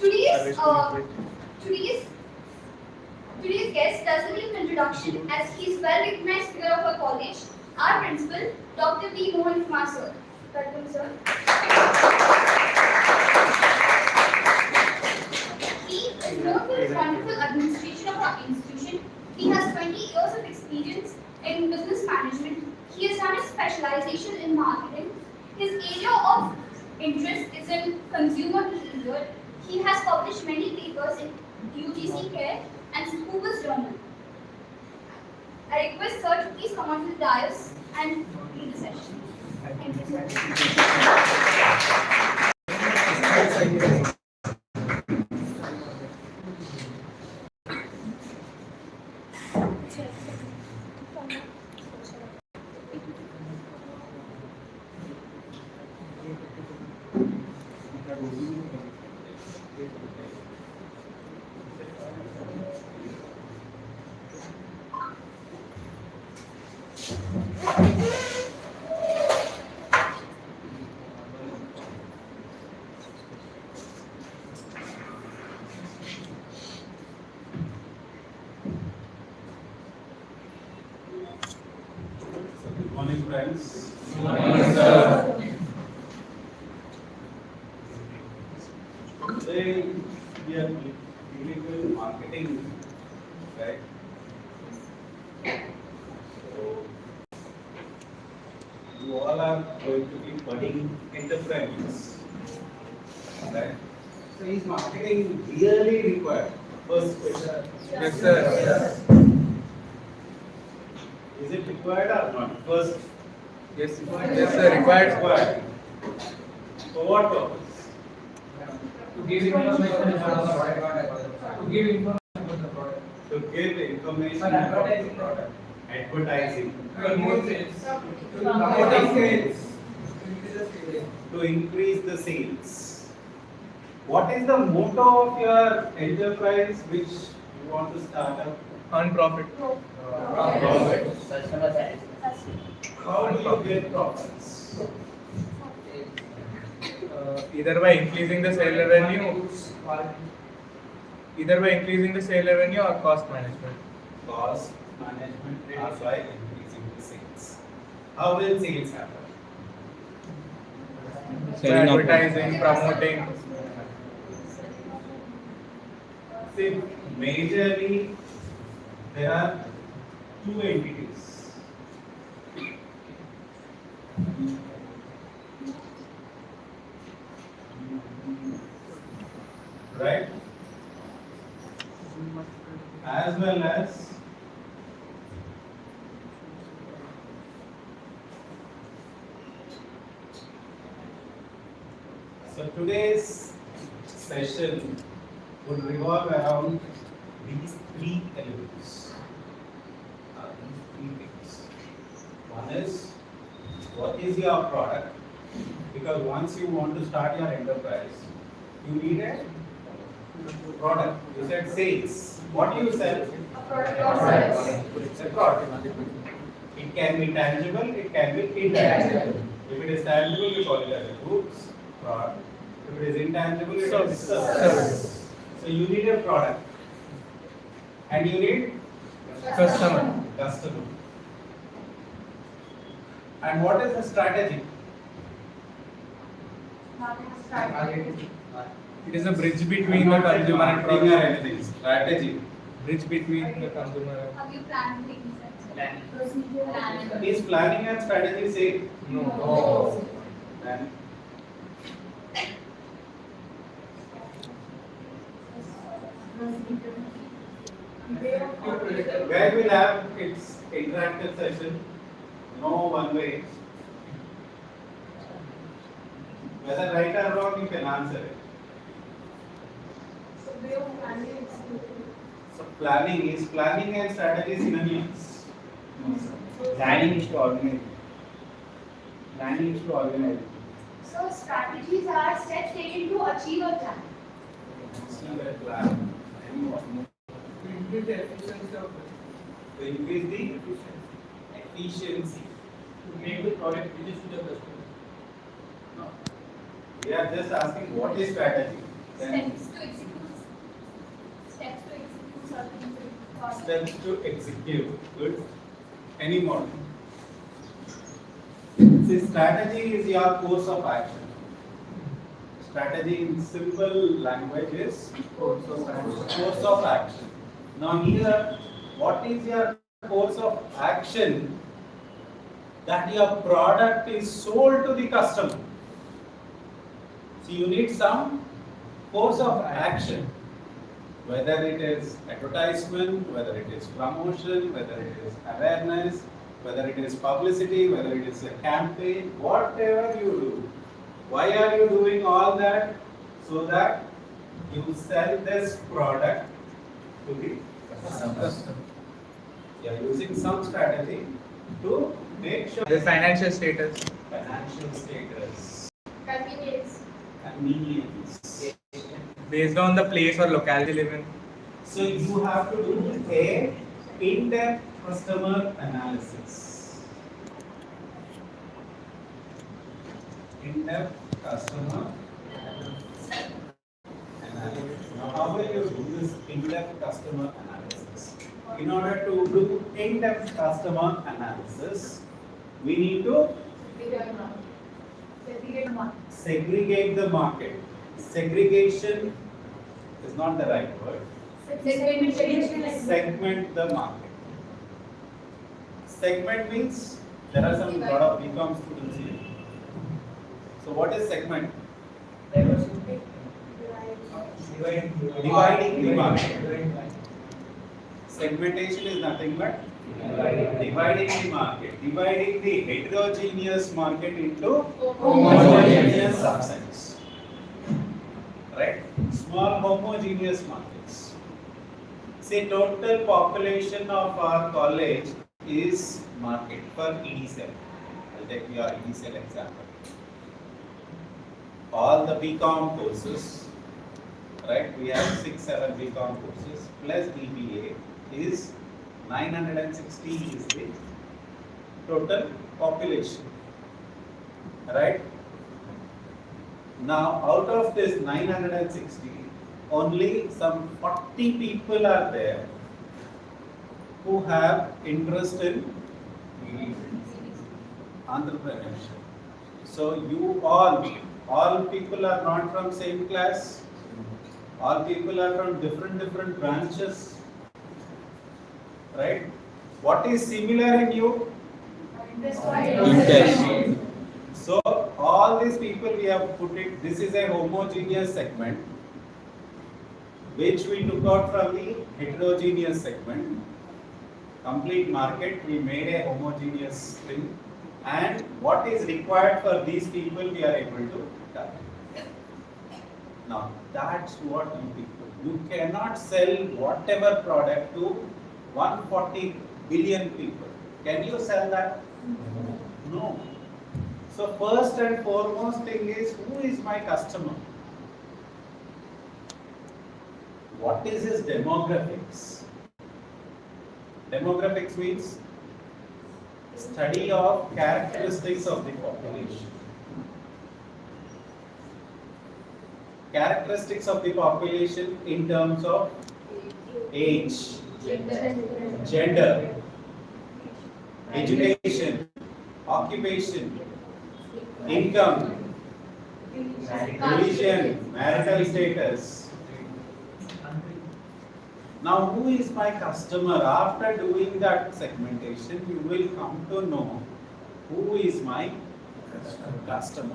Today's today's today's guest does a brief introduction as he is well-recognized figure of our college, our principal, Dr. B. Mohan Kumar sir. Welcome, sir. He is known for his wonderful administration of our institution. He has 20 years of experience in business management. He has done a specialization in marketing. His area of interest is in consumer behavior. He has published many papers in UGC Care and Scoopus Journal. I request sir to please come on to the dais and lead the session. Thank you, sir. Good morning, friends. Good morning, sir. Today we are dealing with marketing, right? So you all are going to be budding entrepreneurs, right? So is marketing really required? First question. Yes, sir. Is it required or not? First. Yes, sir. Required. For what purpose? To give information about the product. To give information about the product. To give information For about the advertising. product. Advertising. To promote sales. To Promote promote sales. sales. To increase the sales. What is the motto of your enterprise which you want to start up? On profit. Profit. How do you get profits? Either by increasing the sale revenue, or cost management. Cost management or by increasing the sales. How will sales happen? By advertising, promoting. See, majorly there are two entities. Right? As well as so today's session would revolve around these three elements. These three things. One is what is your product? Because once you want to start your enterprise, you need a product. You said sales. What do you sell? A product or service. It's a product. It can be tangible, it can be intangible. If it is tangible, we call it as a goods, product. If it is intangible, it is service. So you need a product. And you need Customer. customer. And what is the strategy? It is a bridge between the consumer and marketing or product. anything. Strategy. Bridge between the consumer. Have you planned things? Planning. Procedure planning. Is planning and strategy same? No. Then where we'll have its interactive session, no one way. Whether right or wrong, you can answer it. So planning and strategy synonyms. Planning is to organize. Planning is to organize. So strategies are steps taken to achieve a plan. See that plan. Increase the efficiency of To increase the efficiency. to make the product which is to the customer. No. We are just asking what is strategy. Then Steps to execute. Steps to execute certain projects. steps to execute. Good. Any more? See, strategy is your course of action. Strategy in simple language is course of action. Now here, what is your course of action that your product is sold to the customer? So you need some course of action, whether it is advertisement, whether it is promotion, whether it is awareness, whether it is publicity, whether it is a campaign, whatever you do. Why are you doing all that? So that you sell this product to the customer. You are using some strategy to make sure The financial status. financial status, Convenience. convenience. Based on the place or locality you live in. So you have to do a in-depth customer analysis. In-depth customer analysis. Now, how will you do this in-depth customer analysis? In order to do in-depth customer analysis, we need to segregate the market. Segregation is not the right word. Segment the market. Segment means there are some lot of BCom students here. So what is segment? Dividing the market. Segmentation is nothing but dividing the market. Dividing the heterogeneous market into homogeneous subsets. Right? Small homogeneous markets. Say total population of our college is market for ED cell. I'll take your ED cell example. All the BCom courses, right? We have 6-7 BCom courses plus BBA is 960 is the total population, right? Now out of this 960, only some 40 people are there who have interest in entrepreneurship. So you all people are not from same class. All people are from different branches, right? What is similar in you? Interest. So all these people we have put it. This is a homogeneous segment, which we took out from the heterogeneous segment. Complete market we made a homogeneous thing, and what is required for these people we are able to target. Now that's what you people. You cannot sell whatever product to 140 billion people. Can you sell that? No. So first and foremost thing is, who is my customer? What is his demographics? Demographics means study of characteristics of the population. Characteristics of the population in terms of age, gender, education, occupation, income, religion, marital status. Now, who is my customer? After doing that segmentation, you will come to know who is my customer.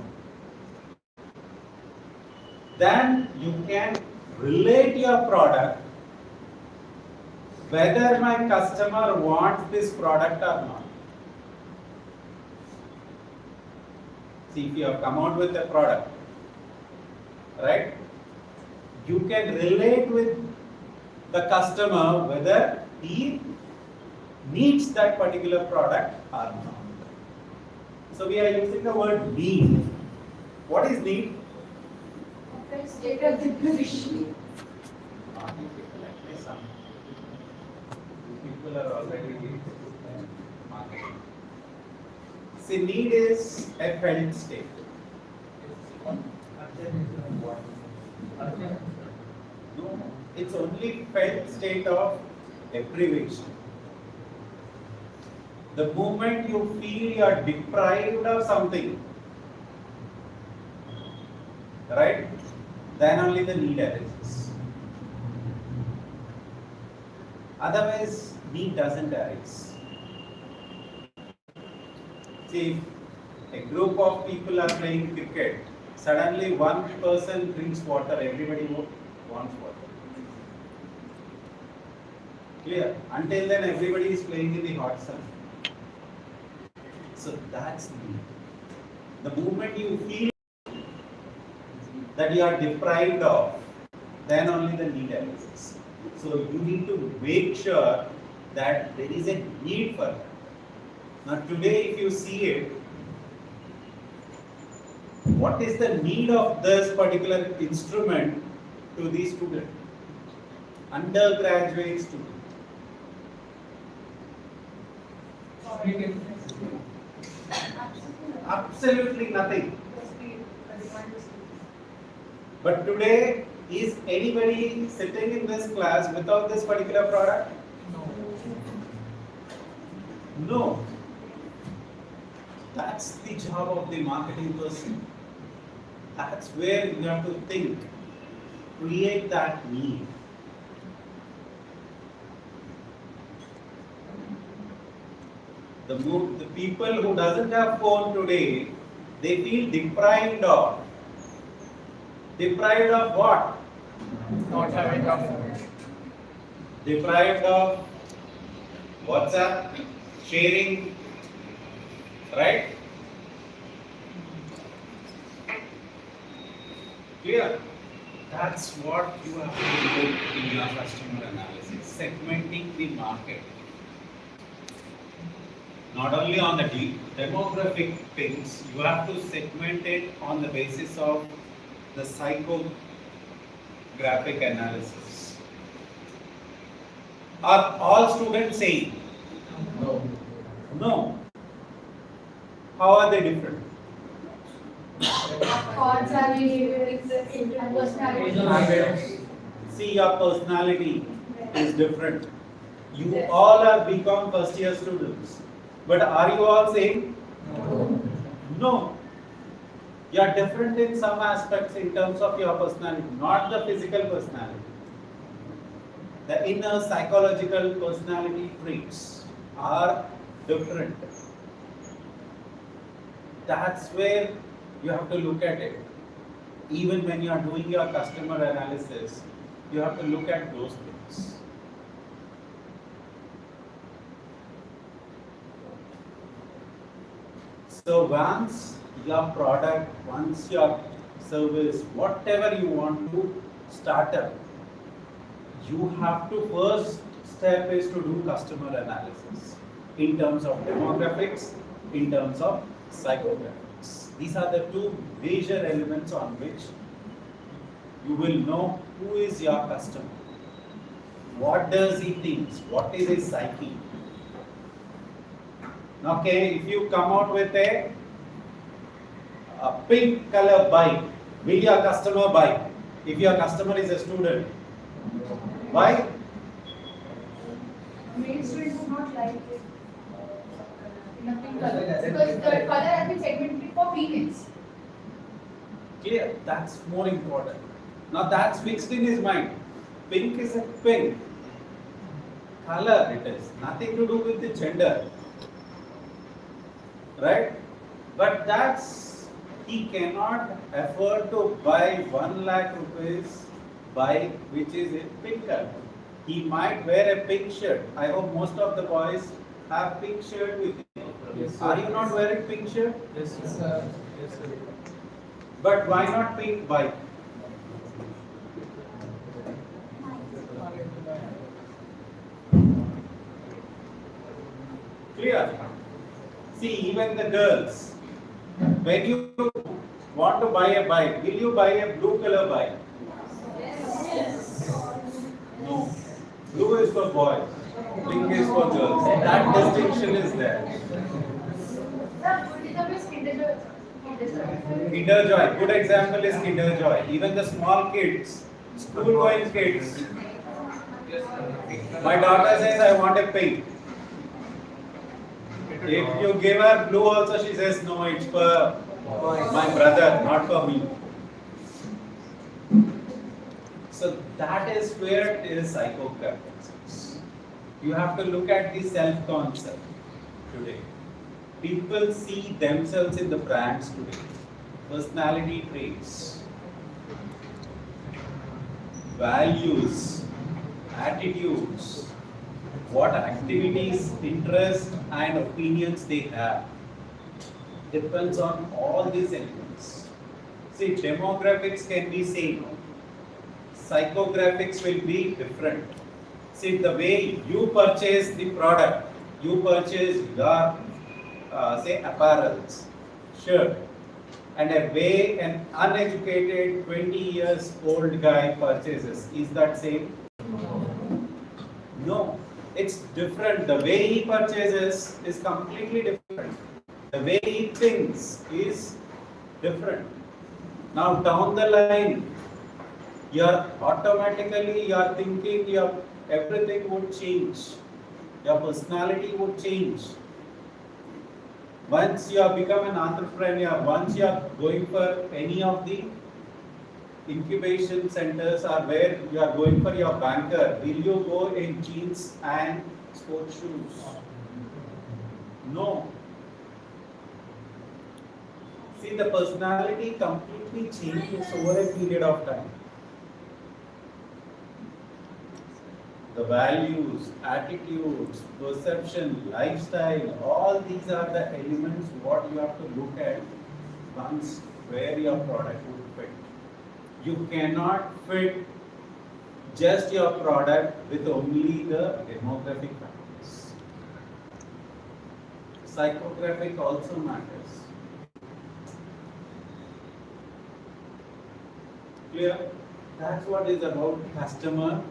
Then you can relate your product whether my customer wants this product or not. See, if you have come out with a product, right? You can relate with the customer whether he needs that particular product or not. So we are using the word need. What is need? State of the position. Some people are already marketing. See, need is a felt state. It's only felt state of deprivation. The moment you feel you are deprived of something, right, then only the need arises. Otherwise, need doesn't arise. See, if a group of people are playing cricket, suddenly one person drinks water, everybody wants water. Clear? Until then, everybody is playing in the hot sun. So that's need. The moment you feel that you are deprived of, then only the need arises. So you need to make sure that there is a need for that. Now today, if you see it, what is the need of this particular instrument to the student? Undergraduate student. Absolutely nothing. But today, is anybody sitting in this class without this particular product? No. That's the job of the marketing person. That's where you have to think, create that need. The people who doesn't have phone today, they feel deprived of. Deprived of what? Not having a Deprived of WhatsApp, sharing, right? Clear? That's what you have to do in your customer analysis, segmenting the market. Not only on the demographic things, you have to segment it on the basis of the psychographic analysis. Are all students same? no. No. How are they different? Thoughts are different and personality. See, your personality is different. You all have become first year students. But are you all same? No. You are different in some aspects in terms of your personality, not the physical personality. The inner psychological personality traits are different. That's where you have to look at it. Even when you are doing your customer analysis, you have to look at those things. So once your product, once your service, whatever you want to start up, you have to first step is to do customer analysis in terms of demographics, in terms of psychographics. These are the two major elements on which you will know who is your customer. What does he think? What is his psyche? Okay, if you come out with a pink color bike, will your customer buy? If your customer is a student, why? Male students do not like it. Nothing color. Because the color has been segmented for females. Clear? That's more important. Now that's fixed in his mind. Pink is a pink. Color it is. Nothing to do with the gender. Right? But that's, he cannot afford to buy 1 lakh rupees bike which is in pink color. He might wear a pink shirt. I hope most of the boys have pink shirt with you. Yes, sir. Are you not wearing pink shirt? Yes, sir. Yes, sir. But why not pink bike? Clear? See, even the girls, when you want to buy a bike, will you buy a blue color bike? No. Blue is for boys, pink is for girls. That distinction is there. Kinder Joy, good example is Kinder Joy. Even the small kids, School going kids. My daughter says I want a pink. If you give her blue also, she says no, it's for my brother, not for me. So that is where it is psychographics. You have to look at the self-concept today. People see themselves in the brands today. Personality traits, values, attitudes, what activities, interests, and opinions they have. Depends on all these elements. See, demographics can be same. Psychographics will be different. See, the way you purchase the product, you purchase your, say, apparels, shirt, and a way an uneducated 20 years old guy purchases, is that same? No, it's different. The way he purchases is completely different. The way he thinks is different. Now down the line, your thinking, your everything would change. Your personality would change. Once you have become an entrepreneur, once you are going for any of the incubation centers or where you are going for your banker, will you go in jeans and sports shoes? No. See, the personality completely changes over a period of time. The values, attitudes, perception, lifestyle, all these are the elements what you have to look at once where your product would fit. You cannot fit just your product with only the demographic factors. Psychographic also matters. Clear? That's what is about customer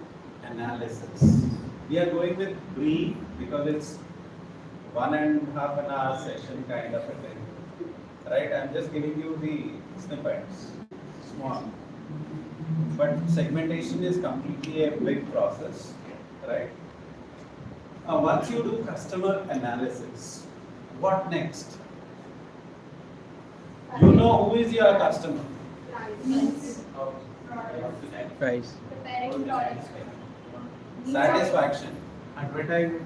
analysis. We are going with brief because it's 1.5 hour session kind of a thing. Right? I'm just giving you the snippets. Small. But segmentation is completely a big process. Right? Once you do customer analysis, what next? You know who is your customer. Needs. Price. Preparing products. Satisfaction. Advertising.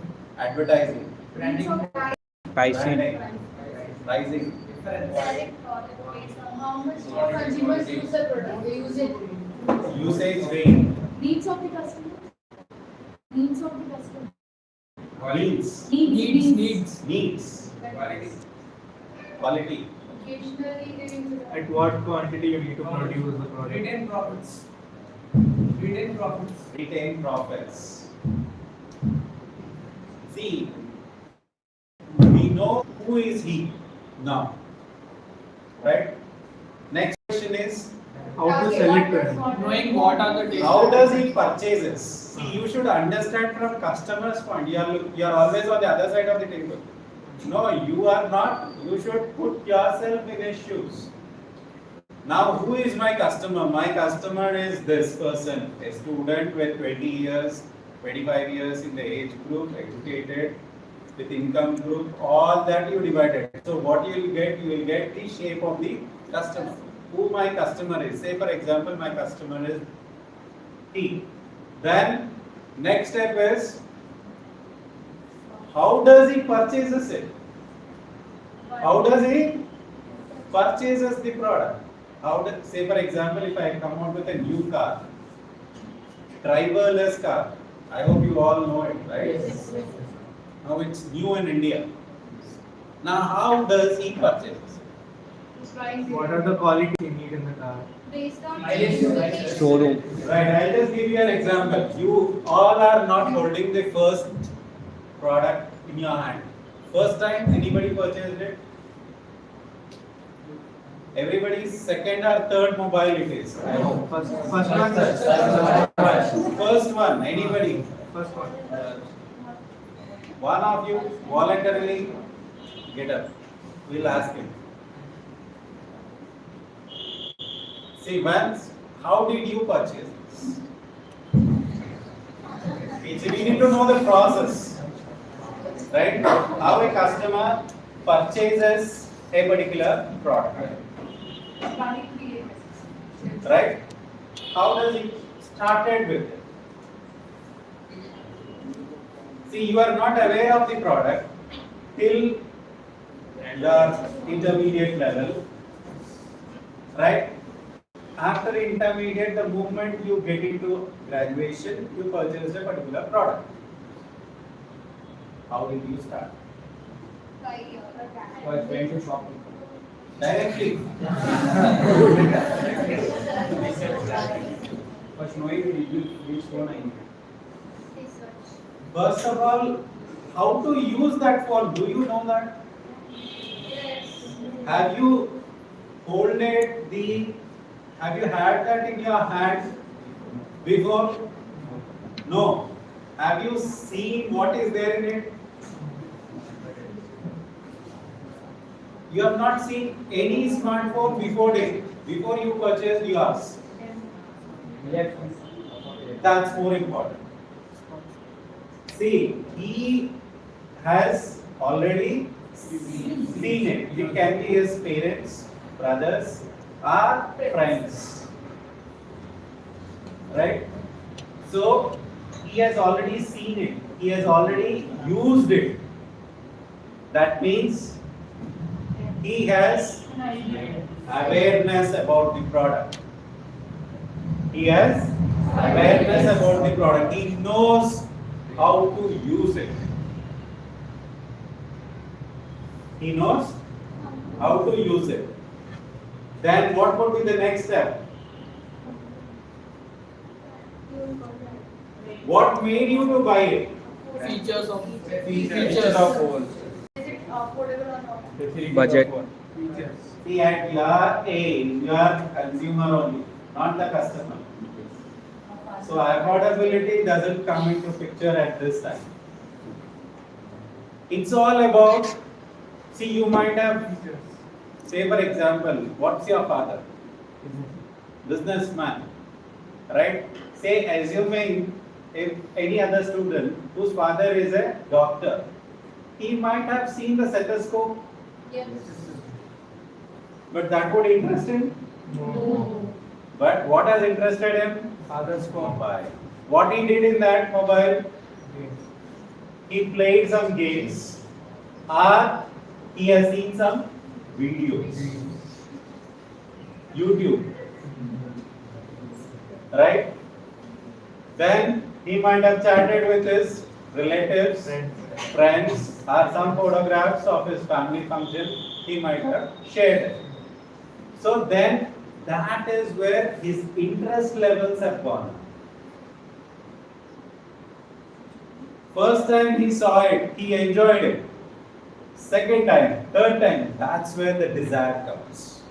Branding. Pricing. Pricing. Select product based on how much consumers use the product. They use it. Usage rate. Needs of the customer. Needs of the customer. Needs. Needs. Quality. Occasionally they use it. At what quantity you need to produce the product? Retain profits. Retain profits. Retain profits. See, we know who is he now. Right? Next question is, How to sell it to him? Knowing what are the how does he purchases? See, you should understand from customer's point. You are always on the other side of the table. No, you are not. You should put yourself in his shoes. Now, who is my customer? My customer is this person, a student with 20 years, 25 years in the age group, educated, with income group, all that you divided. So what you will get the shape of the customer. Who my customer is. Say for example, my customer is T. Then next step is, how does he purchases it? How does he purchases the product? Say for example, if I come out with a new car, driverless car. I hope you all know it, right? Yes. Now it's new in India. Now how does he purchase? What are the qualities you need in the car? Based on Showroom. Right, I'll just give you an example. You all are not holding the first product in your hand. First time anybody purchased it? Everybody's second or third mobile it is. I hope. First one, sir. First one, anybody? First one. One of you voluntarily get up. We'll ask him. See, once how did you purchase this? We need to know the process, right? How a customer purchases a particular product, right? How does it started with it? See, you are not aware of the product till the intermediate level, right? After intermediate, the moment you get into graduation, you purchase a particular product. How did you start? Went to shopping. Directly. First knowing which phone I need. First of all, how to use that phone? Do you know that? Have you holded the? Have you had that in your hand before? No. Have you seen what is there in it? You have not seen any smartphone before you purchased yours. Yes. That's more important. See, he has already seen it. It can be his parents, brothers, or friends. Right? So, he has already seen it. He has already used it. That means he has awareness about the product. He has awareness about the product. He knows how to use it. He knows how to use it. Then what would be the next step? What made you to buy it? Features of phone. Is it affordable or not? Budget. See, at your aim, you are consumer only, not the customer. So affordability doesn't come into picture at this time. It's all about, see, you might have, say for example, what's your father? Businessman, right? Say, assuming if any other student whose father is a doctor, he might have seen the stethoscope, Yes. but that would interest him. No. But what has interested him? Father's phone. Mobile. What he did in that mobile? He played some games, or he has seen some videos. YouTube. Right? Then he might have chatted with his relatives, friends, or some photographs of his family function he might have shared it. So then that is where his interest levels have gone up. First time he saw it, he enjoyed it. Second time, third time, that's where the desire comes.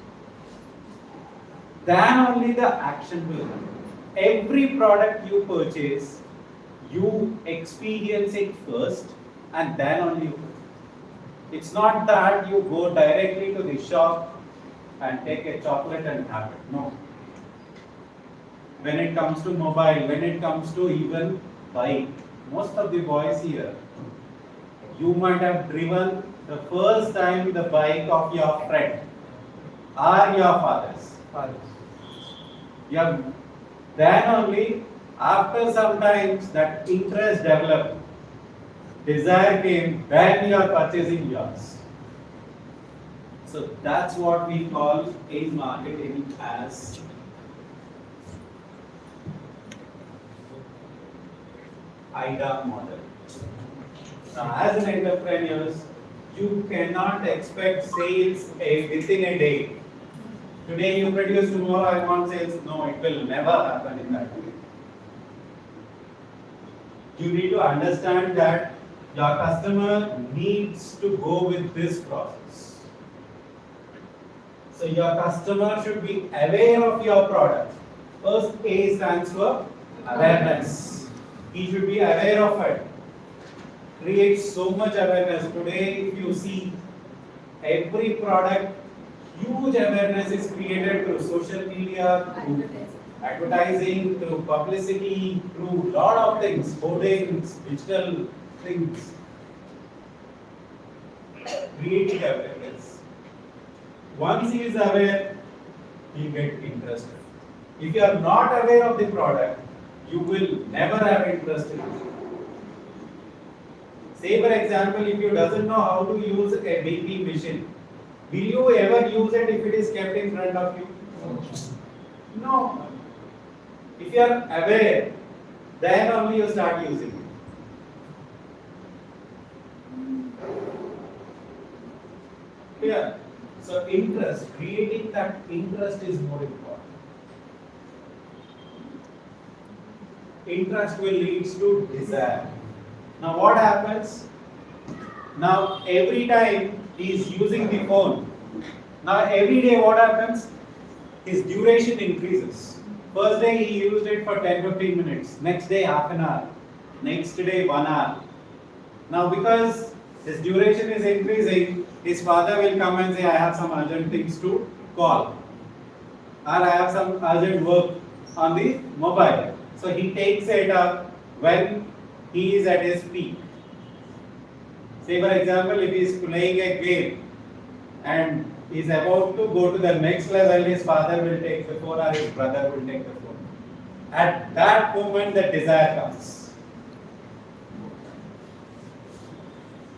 Then only the action will come. Every product you purchase, you experience it first and then only you. It's not that you go directly to the shop and take a chocolate and have it. No. When it comes to mobile, when it comes to even bike, most of the boys here, you might have driven the first time the bike of your friend or your father's. Yeah. Then only after some times that interest developed, desire came, then you are purchasing yours. So that's what we call in marketing as IDA model. Now, as an entrepreneur, you cannot expect sales within a day. Today you produce, tomorrow I want sales. No, it will never happen in that way. You need to understand that your customer needs to go with this process. So your customer should be aware of your product. First A stands for awareness. He should be aware of it. Create so much awareness. Today, if you see every product, huge awareness is created through social media, through advertising, through publicity, through lot of things, hoardings, digital things, creating awareness. Once he is aware, he get interested. If you are not aware of the product, you will never have interest in it. Say for example, if you doesn't know how to use a BP machine, will you ever use it if it is kept in front of you? No. If you are aware, then only you start using it. Clear? So interest, creating that interest is more important. Interest will lead to desire. Now what happens? Now every time he is using the phone, now every day what happens? His duration increases. First day he used it for 10-15 minutes, next day half an hour, next day 1 hour. Now because his duration is increasing, his father will come and say, I have some urgent things to call, or I have some urgent work on the mobile. So he takes it up when he is at his peak. Say for example, if he is playing a game and he is about to go to the next level, his father will take the phone or his brother will take the phone. At that moment the desire comes.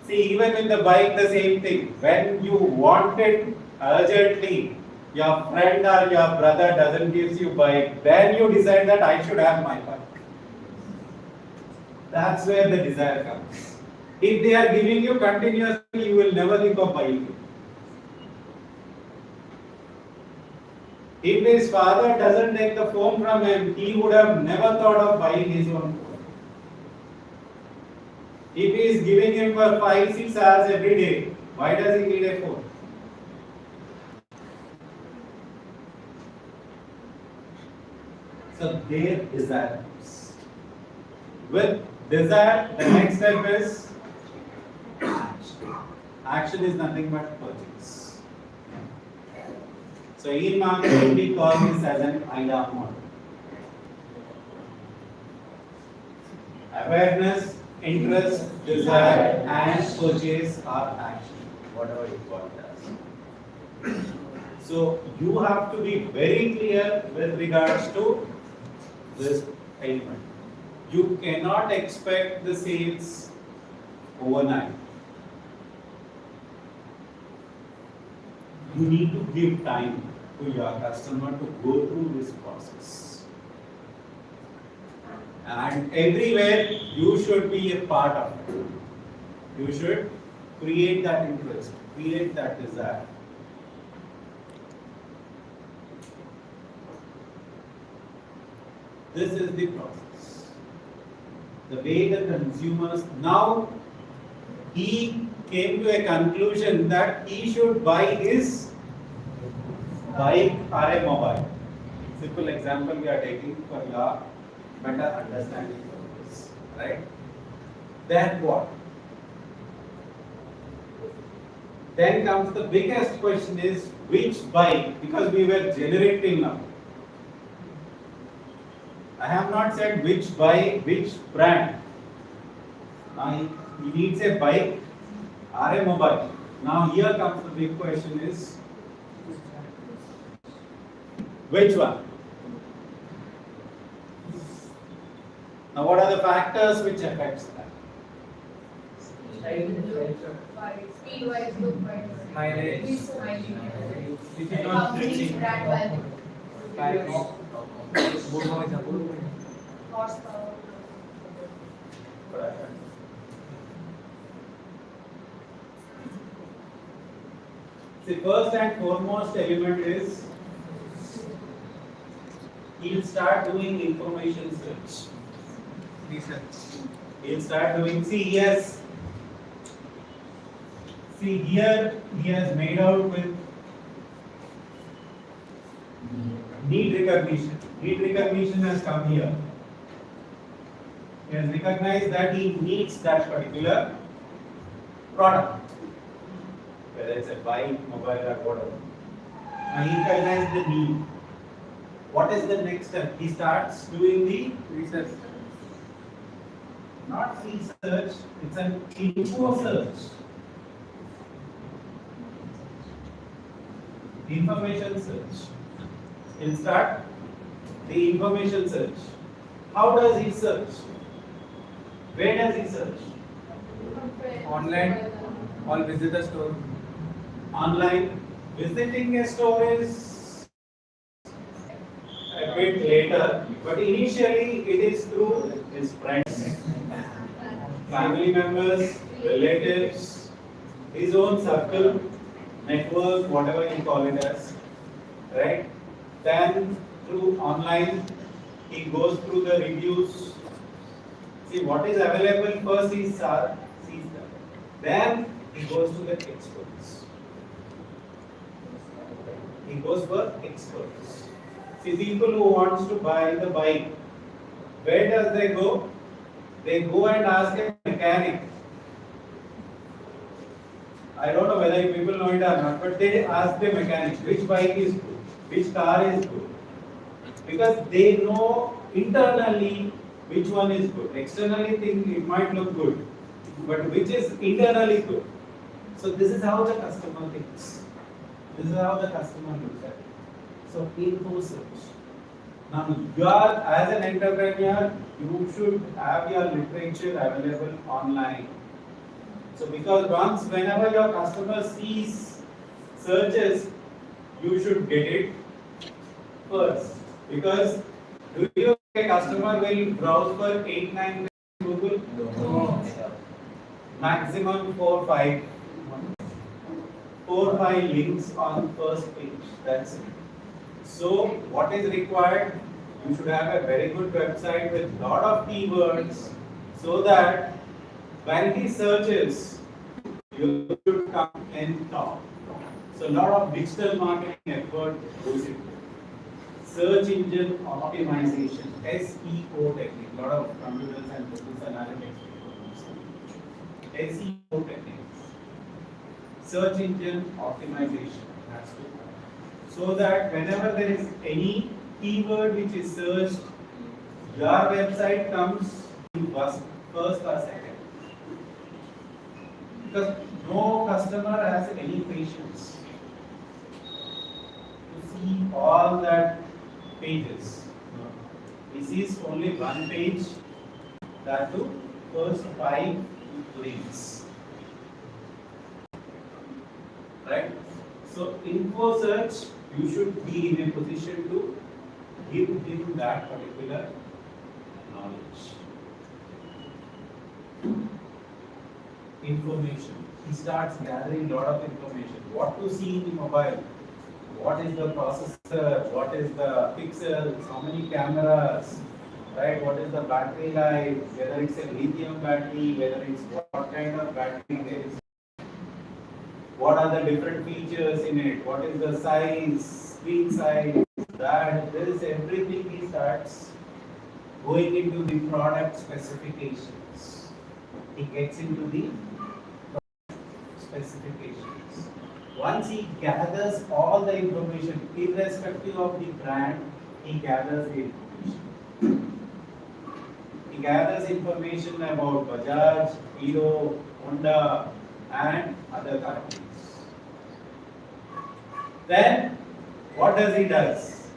See, even in the bike the same thing. When you want it urgently, your friend or your brother doesn't give you bike, then you decide that I should have my bike. That's where the desire comes. If they are giving you continuously, you will never think of buying it. If his father doesn't take the phone from him, he would have never thought of buying his own phone. If he is giving him for 5-6 hours every day, why does he need a phone? So their desire comes. With desire, the next step is action. Action is nothing but purchase. So in marketing we call this as an IDA model. Awareness, interest, desire and purchase are action. Whatever you call it as. So you have to be very clear with regards to this element. You cannot expect the sales overnight. You need to give time to your customer to go through this process. And everywhere you should be a part of it. You should create that interest, create that desire. This is the process. The way the consumers, now he came to a conclusion that he should buy his bike or a mobile. Simple example we are taking for your better understanding of this, right? Then what? Then comes the biggest question is which bike, because we were generic till now. I have not said which bike, which brand. Now he needs a bike or a mobile. Now here comes the big question is which one? Now what are the factors which affects that? Speed wise, look wise. Mileage. Company, brand value, Horsepower. horsepower. The first and foremost element is he'll start doing information search. Research. He'll start doing, see here he has made out with need recognition. Need recognition has come here. He has recognized that he needs that particular product, whether it's a bike, mobile or whatever. And he recognized the need. What is the next step? He starts doing the Research. not research, it's an info search. Information search. He'll start the information search. How does he search? Where does he search? Online. All visit the store. Online. Visiting a store is a bit later, but initially it is through his friends, family members, relatives, his own circle, network, whatever you call it as, right? Then through online, he goes through the reviews. See what is available first, he sees that. Then he goes to the experts. He goes for experts. See, people who wants to buy the bike, where does they go? They go and ask a mechanic. I don't know whether people know it or not, but they ask the mechanic which bike is good, which car is good, because they know internally which one is good. Externally, think it might look good, but which is internally good. So this is how the customer thinks. This is how the customer looks at it. So info search. Now you are, as an entrepreneur, you should have your literature available online. So because once, whenever your customer sees searches, you should get it first. Because do you think a customer will browse for 8-9 Google? No. Maximum 4-5. 4-5 links on first page. That's it. So what is required? You should have a very good website with lot of keywords, so that when he searches, you should come in top. So a lot of digital marketing effort goes into it. Search engine optimization, SEO technique. A lot of computers and business analytics. SEO techniques. Search engine optimization has to come. So that whenever there is any keyword which is searched, your website comes in first or second. Because no customer has any patience to see all that pages. He sees only one page, that too first 5 links. Right? So info search, you should be in a position to give him that particular knowledge. Information. He starts gathering a lot of information. What to see in the mobile? What is the processor? What is the pixels? How many cameras? Right? What is the battery life? Whether it's a lithium battery, whether it's what kind of battery it is. What are the different features in it? What is the size, screen size, that, this, everything he starts going into the product specifications. He gets into the specifications. Once he gathers all the information, irrespective of the brand, he gathers the information. He gathers information about Bajaj, Hero, Honda, and other companies. Then, what does he does?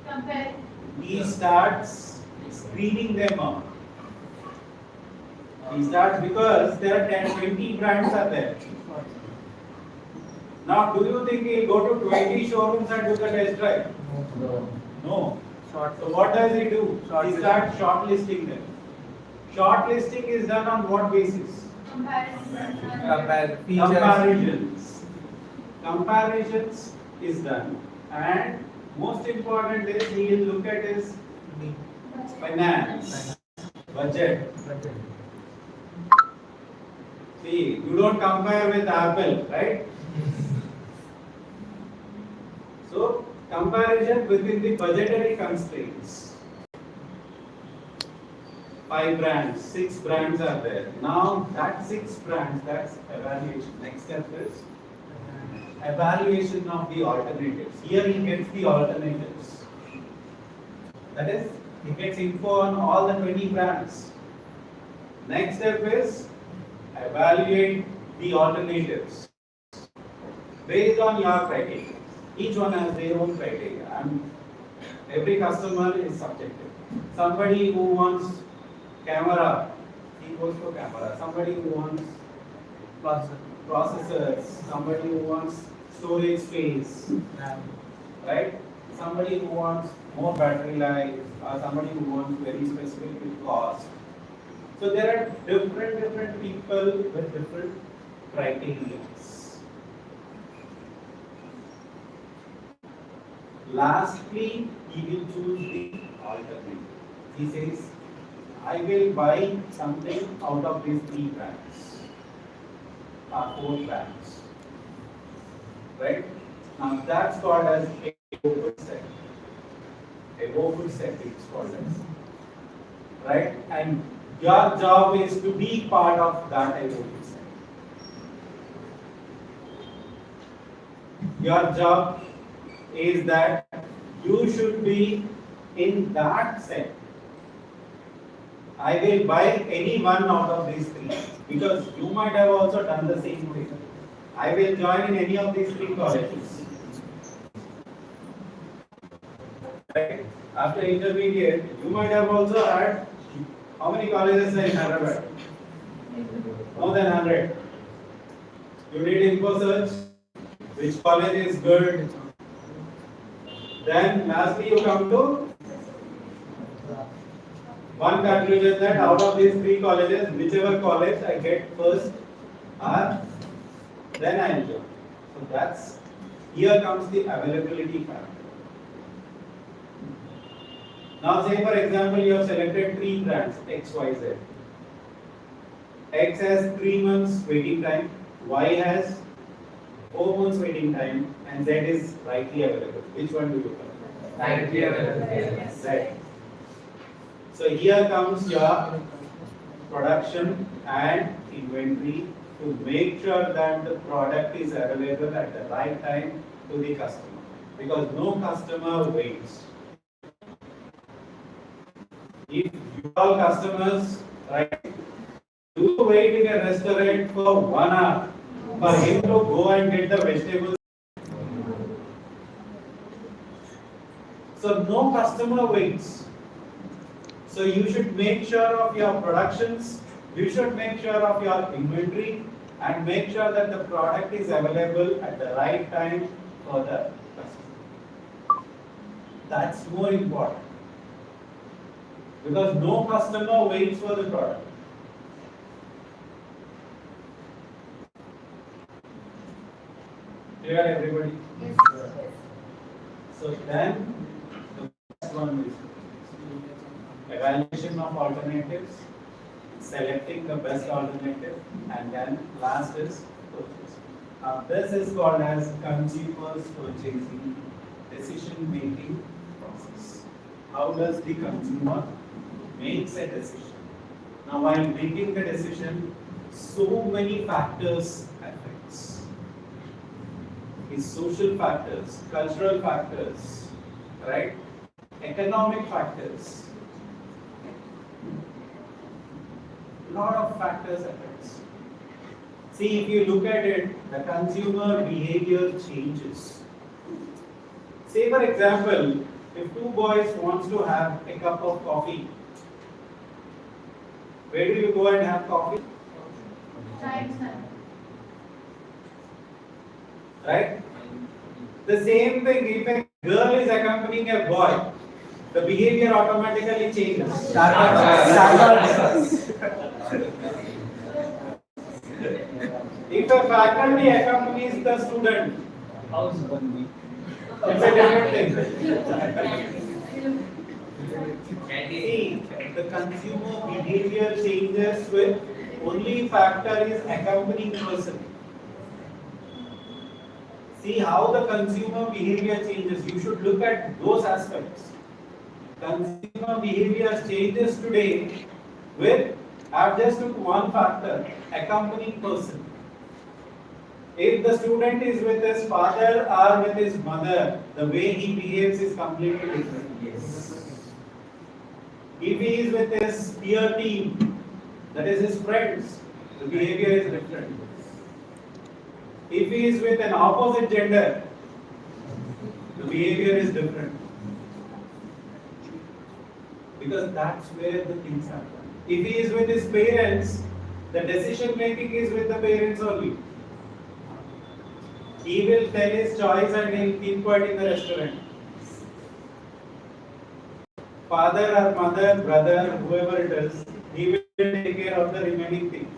Compare. He starts screening them out. He starts because there are 10-20 brands are there. Now, do you think he'll go to 20 showrooms and do the test drive? No. So what does he do? He starts shortlisting them. Shortlisting is done on what basis? Compare features. Comparisons. Comparisons is done, and most important is he will look at his finance, budget. See, you don't compare with Apple, right? So, comparison within the budgetary constraints. 5 brands, 6 brands are there. Now that 6 brands, that's evaluation. Next step is evaluation of the alternatives. Here he gets the alternatives. That is, he gets info on all the 20 brands. Next step is evaluate the alternatives based on your criteria. Each one has their own criteria, and every customer is subjective. Somebody who wants camera, he goes for camera. Somebody who wants processors, somebody who wants storage space, right? Somebody who wants more battery life, or somebody who wants very specific with cost. So there are different people with different criteria. Lastly, he will choose the alternative. He says, I will buy something out of these 3 brands or 4 brands. Right? Now that's called as a good set. A good set it's called as. Right? And your job is to be part of that good set. Your job is that you should be in that set. I will buy any one out of these 3 because you might have also done the same thing. I will join in any of these 3 colleges. Right? After intermediate, you might have also had how many colleges in Hyderabad? More than 100. You did info search, which college is good. Then lastly you come to one conclusion that out of these 3 colleges, whichever college I get first, then I will join. So that's, here comes the availability factor. Now say for example you have selected 3 brands X, Y, Z. X has 3 months waiting time, Y has 4 months waiting time, and Z is rightly available. Which one do you prefer? Rightly available. Z. So here comes your production and inventory to make sure that the product is available at the right time to the customer. Because no customer waits. If you all customers, right, do wait in a restaurant for 1 hour for him to go and get the vegetables. So no customer waits. So you should make sure of your productions, you should make sure of your inventory, and make sure that the product is available at the right time for the customer. That's more important. Because no customer waits for the product. Clear everybody? Yes. So then the next one is evaluation of alternatives, selecting the best alternative, and then last is purchase. This is called as consumers purchasing decision making process. How does the consumer makes a decision? Now while making the decision, so many factors affects. His social factors, cultural factors, right? Economic factors. Lot of factors affects. See, if you look at it, the consumer behavior changes. Say for example, if 2 boys wants to have a cup of coffee, where do you go and have coffee? Right? The same thing, if a girl is accompanying a boy, the behavior automatically changes. If a faculty accompanies the student, it's a different thing. See, the consumer behavior changes with only factor is accompanying person. See how the consumer behavior changes. You should look at those aspects. Consumer behavior changes today with, I've just took one factor, accompanying person. If the student is with his father or with his mother, the way he behaves is completely different. Yes. If he is with his peer team, that is his friends, the behavior is different. If he is with an opposite gender, the behavior is different. Because that's where the things happen. If he is with his parents, the decision making is with the parents only. He will tell his choice and he'll keep quiet in the restaurant. Father or mother, brother, whoever it is, he will take care of the remaining thing.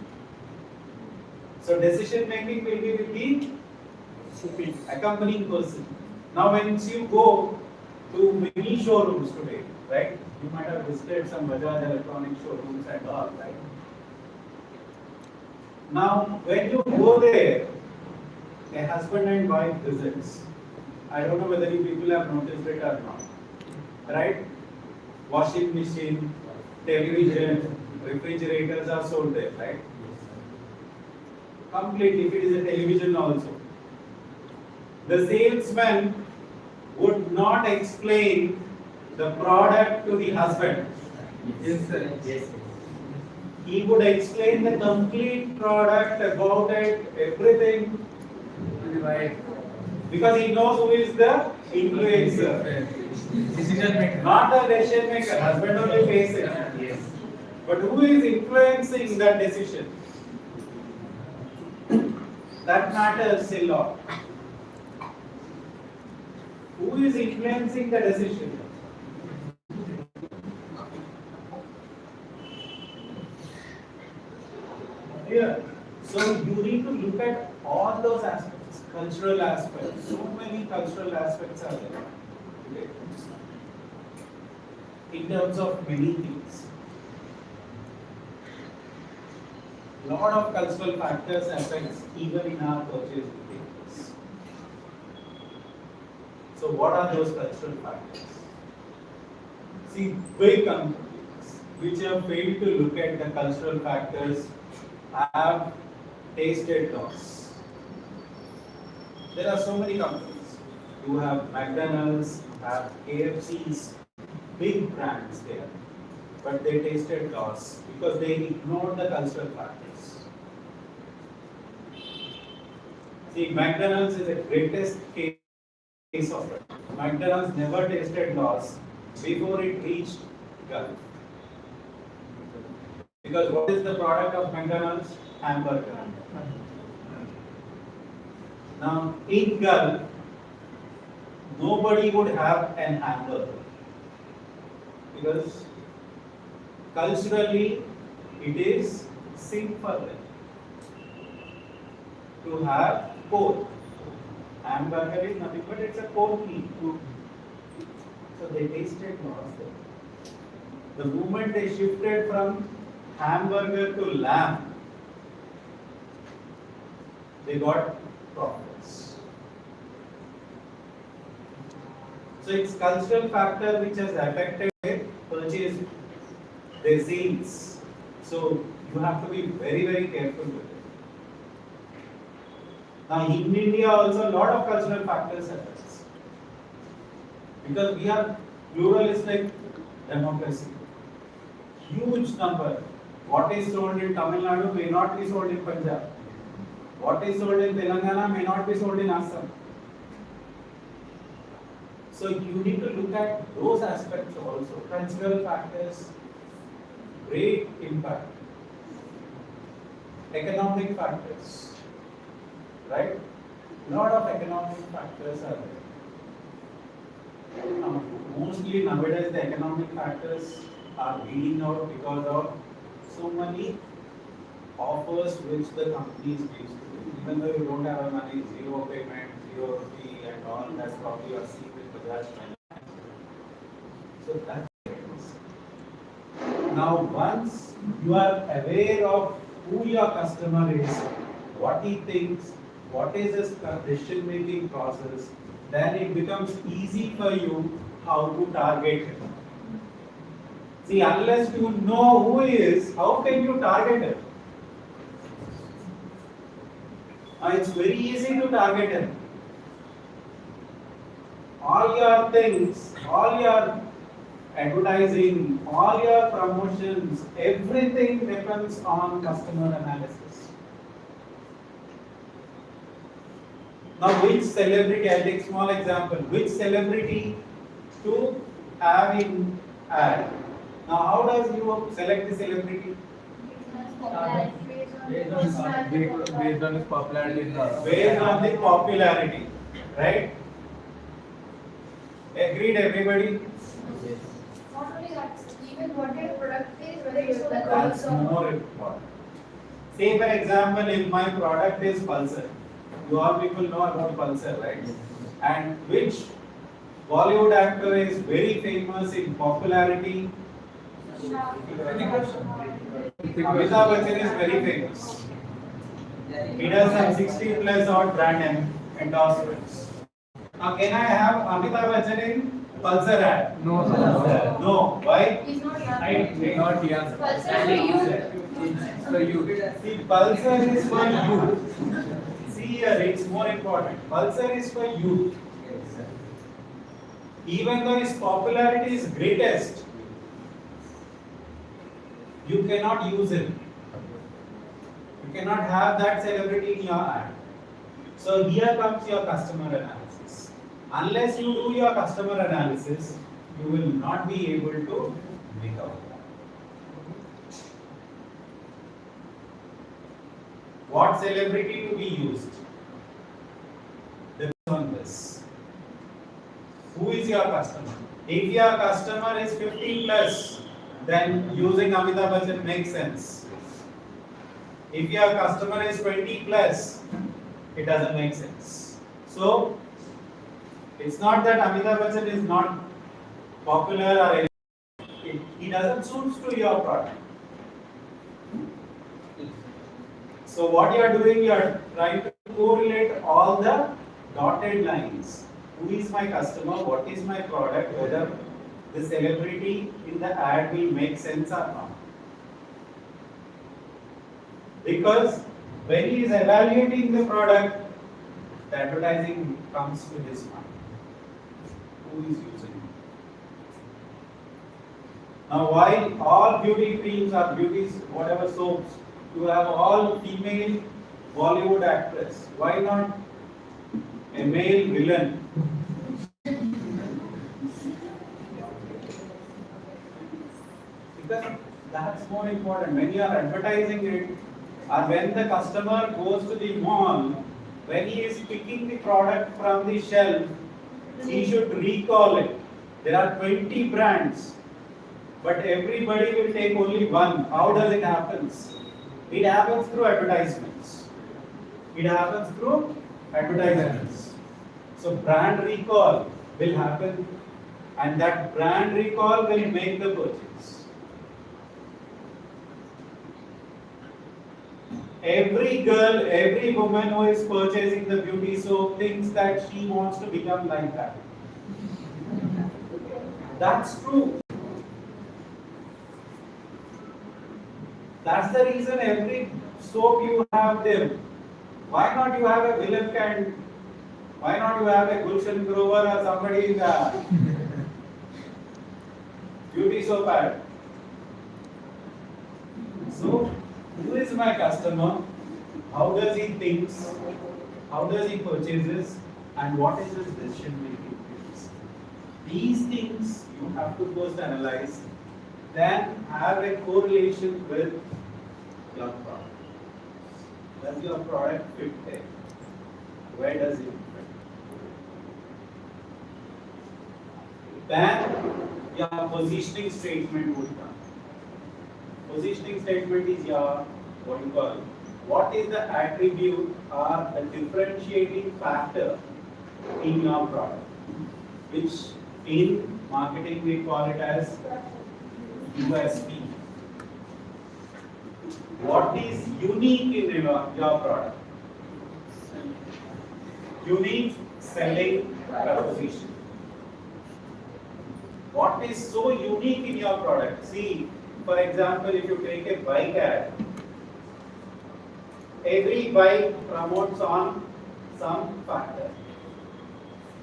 So decision making will be with the accompanying person. Now once you go to many showrooms today, right? You might have visited some Bajaj electronic showrooms and all, right? Now when you go there, a husband and wife visits. I don't know whether you people have noticed it or not. Right? Washing machine, television, refrigerators are sold there, right? Completely, if it is a television also. The salesman would not explain the product to the husband. Yes, sir. Yes. He would explain the complete product about it, everything, Right. because he knows who is the influencer. Decision maker. Not the decision maker, husband only pays it. Yes. But who is influencing that decision? That matters a lot. Who is influencing the decision? Here. So you need to look at all those aspects, cultural aspects. So many cultural aspects are there. Okay. In terms of many things. Lot of cultural factors affects even in our purchase behaviors. So what are those cultural factors? See, big companies which have failed to look at the cultural factors have tasted loss. There are so many companies. You have McDonald's, you have KFC's, big brands there, but they tasted loss because they ignored the cultural factors. See, McDonald's is the greatest case of it. McDonald's never tasted loss before it reached Gulf. Because what is the product of McDonald's? Hamburger. Now, in Gulf, nobody would have an hamburger. Because culturally, it is sin for them to have pork. Hamburger is nothing but it's a pork meat. So they tasted loss there. The moment they shifted from hamburger to lamb, they got profits. So it's cultural factor which has affected their purchase, their sales. So you have to be very, very careful with it. Now in India also a lot of cultural factors affects. Because we are pluralistic democracy. Huge number. What is sold in Tamil Nadu may not be sold in Punjab. What is sold in Telangana may not be sold in Assam. So you need to look at those aspects also. Cultural factors, great impact. Economic factors, right? Lot of economic factors are there. Mostly nowadays the economic factors are leading out because of so many offers which the companies give to you. Even though you don't have money, zero payment, zero fee and all, that's probably you are seeing with Bajaj Finance. So that's it. Now once you are aware of who your customer is, what he thinks, what is his decision making process, then it becomes easy for you how to target him. See, unless you know who he is, how can you target him? It's very easy to target him. All your things, all your advertising, all your promotions, everything depends on customer analysis. Now, which celebrity, I'll take small example, which celebrity to have in ad? Now, how does you select the celebrity? Based on his popularity in the Based on the popularity, right? Agreed, everybody? Not only that, even what kind of product is, whether it's for the That's girls or more important. Say for example, if my product is Pulsar, you all people know about Pulsar, right? And which Bollywood actor is very famous in popularity? Amitabh Bachchan is very famous. He does some 60 plus odd brand endorsements. Now, can I have Amitabh Bachchan in Pulsar ad? No, sir. No. Why? he's not young. Not young. Pulsar for you. It's for you. See, Pulsar is for youth. See here, it's more important. Pulsar is for youth. Even though his popularity is greatest, you cannot use him. You cannot have that celebrity in your ad. So here comes your customer analysis. Unless you do your customer analysis, you will not be able to make out. What celebrity to be used? Depends on this. Who is your customer? If your customer is 15 plus, then using Amitabh Bachchan makes sense. If your customer is 20 plus, it doesn't make sense. So, it's not that Amitabh Bachchan is not popular or anything. He doesn't suit to your product. So what you are doing, you are trying to correlate all the dotted lines. Who is my customer? What is my product? Whether the celebrity in the ad will make sense or not. Because when he is evaluating the product, the advertising comes to his mind. Who is using it? Now, while all beauty creams or beauties, whatever soaps, you have all female Bollywood actress. Why not a male villain? Because that's more important. When you are advertising it, or when the customer goes to the mall, when he is picking the product from the shelf, he should recall it. There are 20 brands, but everybody will take only one. How does it happen? It happens through advertisements. It happens through advertisements. So brand recall will happen, and that brand recall will make the purchase. Every girl, every woman who is purchasing the beauty soap thinks that she wants to become like that. That's true. That's the reason every soap you have there. Why not you have a villain kind? Why not you have a Gulshan Grover or somebody in the beauty soap ad? So, who is my customer? How does he thinks? How does he purchases? And what is his decision making skills? These things you have to first analyze, then have a correlation with your product. Does your product fit there? Where does it fit? Then your positioning statement would come. Positioning statement is your what you call. What is the attribute or the differentiating factor in your product? Which in marketing we call it as USP. What is unique in your product? Unique selling proposition. What is so unique in your product? See, for example, if you take a bike ad, every bike promotes on some factor.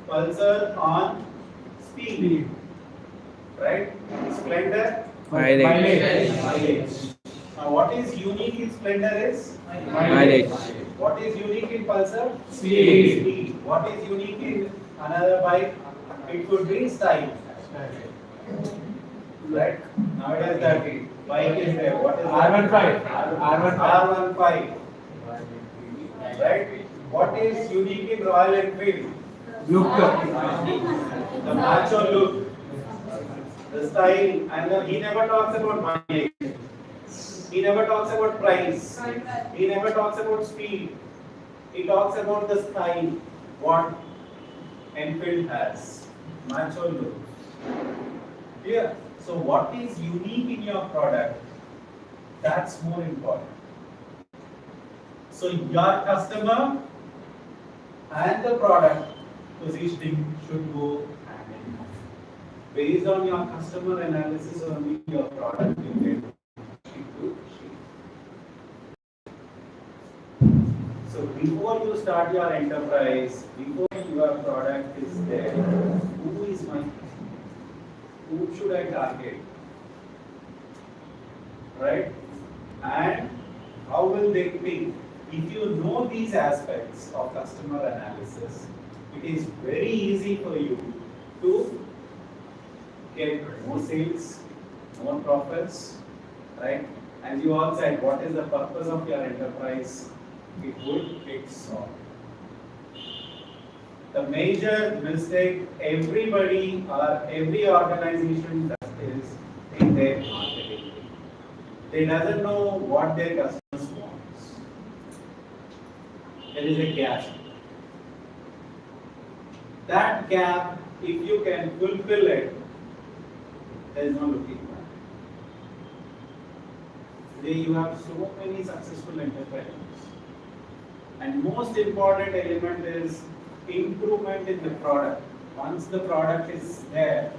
Pulsar on speed, right? Splendor, Mileage. mileage. Now, what is unique in Splendor is Mileage. What is unique in Pulsar? Speed. Speed. What is unique in another bike? It could be style. Right? Nowadays that bike is there. What is R15. R15. Right? What is unique in Royal Enfield? Look. The macho look, the style, and he never talks about mileage. He never talks about price. He never talks about speed. He talks about the style, what Enfield has. Macho look. Clear? So what is unique in your product? That's more important. So your customer and the product positioning should go hand in hand. Based on your customer analysis, only your product will get sheet to sheet. So before you start your enterprise, before your product is there, who is my customer? Who should I target? Right? And how will they think? If you know these aspects of customer analysis, it is very easy for you to get more sales, more profits, right? As you all said, what is the purpose of your enterprise? It would get solved. The major mistake everybody or every organization does is in their marketing. They doesn't know what their customers want. There is a gap. That gap, if you can fulfill it, there is no looking back. Today you have so many successful enterprises. And most important element is improvement in the product. Once the product is there,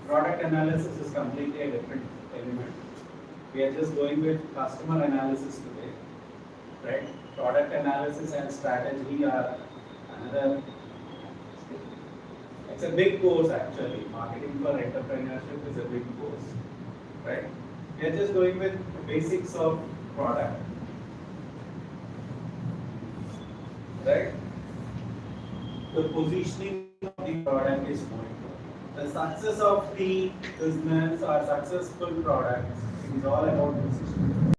product analysis is completely a different element. We are just going with customer analysis today, right? Product analysis and strategy are another. It's a big course actually. Marketing for entrepreneurship is a big course, right? We are just going with the basics of product, right? The positioning of the product is more important. The success of the business or successful product is all about positioning.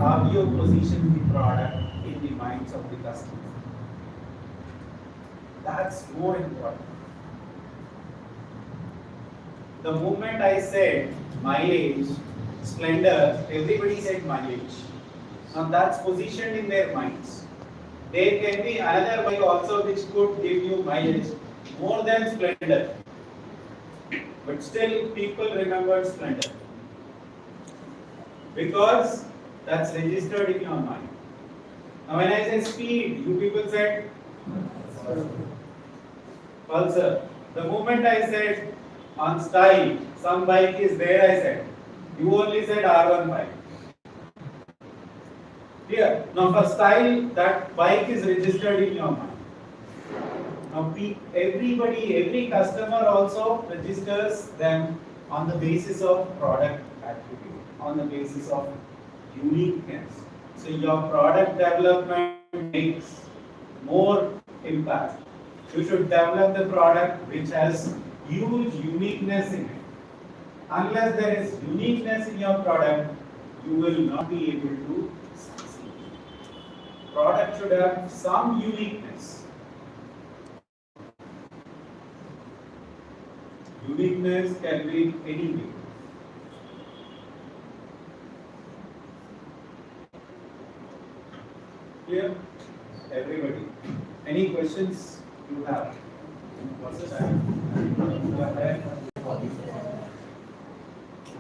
How you position the product in the minds of the customer. That's more important. The moment I said mileage, Splendor, everybody said mileage. Now that's positioned in their minds. There can be another bike also which could give you mileage more than Splendor. But still people remember Splendor. Because that's registered in your mind. Now when I say speed, you people said Pulsar. The moment I said on style, some bike is there, I said. You only said R15. Clear? Now for style, that bike is registered in your mind. Now everybody, every customer also registers them on the basis of product attribute, on the basis of uniqueness. So your product development makes more impact. You should develop the product which has huge uniqueness in it. Unless there is uniqueness in your product, you will not be able to succeed. Product should have some uniqueness. Uniqueness can be anything. Clear? Everybody. Any questions you have? What's the time? Go ahead.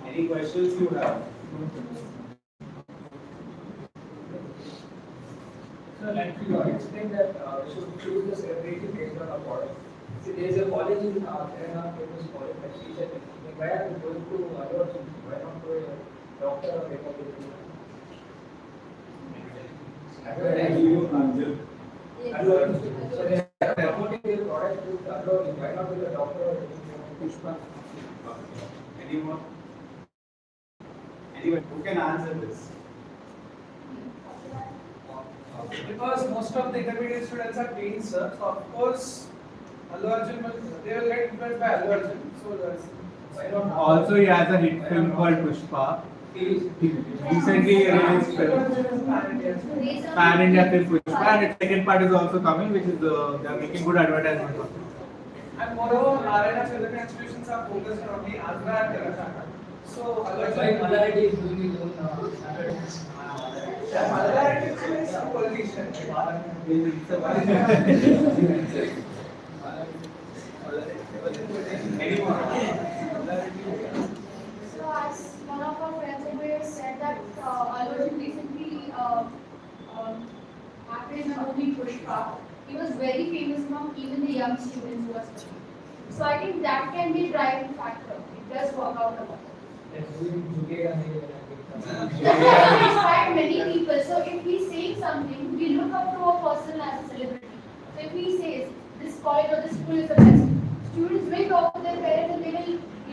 Any questions you have? So, like you explained that we should choose the celebrity based on a product. See, there is a college in Kerala, famous college, but she said, why are you going to other things? Why not to a doctor or a Anjal. So they are promoting their product to advertising. Why not to the doctor or Pushpa? Anyone? Anyone who can answer this? Because most of the intermediate students are teens, sir. So of course, Allu Arjun they will get influenced by Allu Arjun. So that's why not? Also, he has a hit film called Pushpa. He recently released film, Pan India film Pushpa, and its second part is also coming, which is they are making good advertisement for it. And moreover, Narayana Children institutions are focused on the Andhra and Telangana. So Allu That's why Arjun. Malarati is doing his own advertising. Malarati is a politician. Anyone? So as one of our friends over here said that Allu Arjun recently acted in a movie Pushpa. He was very famous among even the young students who are studying. So I think that can be a driving factor. It does work out a lot. That's doing Jugega. He inspired many people. So if he's saying something, we look up to a person as a celebrity. So if he says this college or this school is the best, students will talk to their parents and they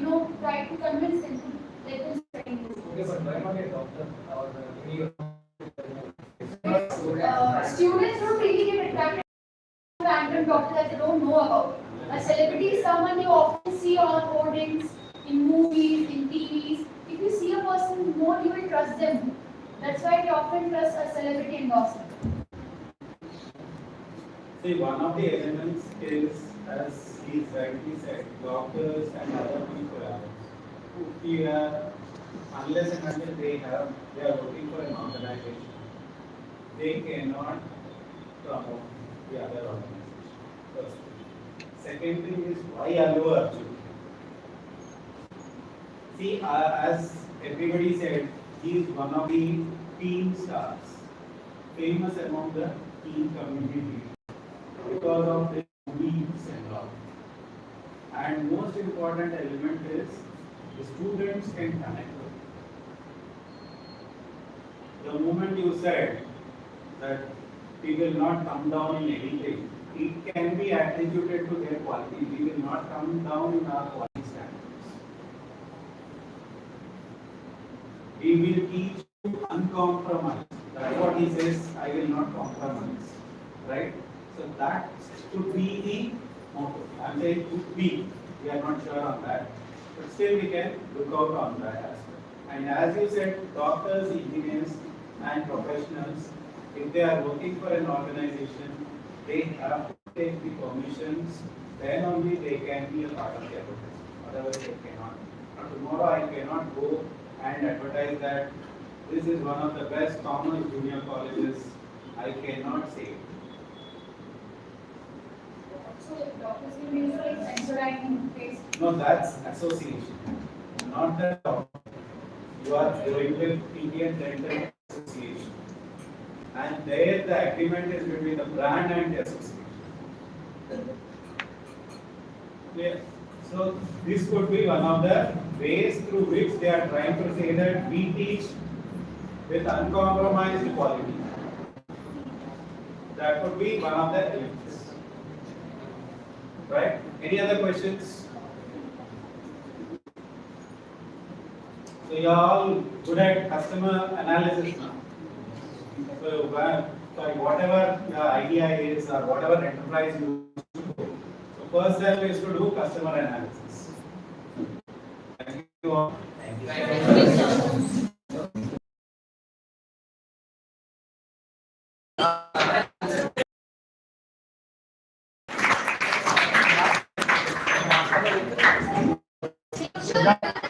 will, try to convince them to let them study this. Okay, but why not a doctor or Students don't really get attracted to random doctor that they don't know about. A celebrity is someone you often see on hoardings, in movies, in TVs. If you see a person more, you will trust them. That's why we often trust a celebrity endorser. See, one of the elements is, as he rightly said, doctors and other people who are, unless and until they are working for an organization, they cannot promote the other organization. First. Second thing is why Allu Arjun? See, as everybody said, he is one of the teen stars, famous among the teen community because of the movies and all. And most important element is the students can connect with him. The moment you said that we will not come down in anything, it can be attributed to their quality. We will not come down in our quality standards. We will teach you uncompromised. That's what he says, I will not compromise. Right? So that should be the motto. I'm saying could be. We are not sure on that. But still we can look out on that aspect. And as you said, doctors, engineers and professionals, if they are working for an organization, they have to take the permissions, then only they can be a part of the advertisement. Otherwise they cannot. Now, tomorrow I cannot go and advertise that this is one of the best commerce junior colleges. I cannot say it. So doctors can be used for like censoring based. No, that's association, not the doctor. You are going with Indian Dental Association. And there the agreement is between the brand and the association. Clear? So this could be one of the ways through which they are trying to say that we teach with uncompromised quality. That could be one of the elements. Right? Any other questions? So you are all good at customer analysis now. So whatever your idea is or whatever enterprise you do, so first step is to do customer analysis. Thank you all. Thank you.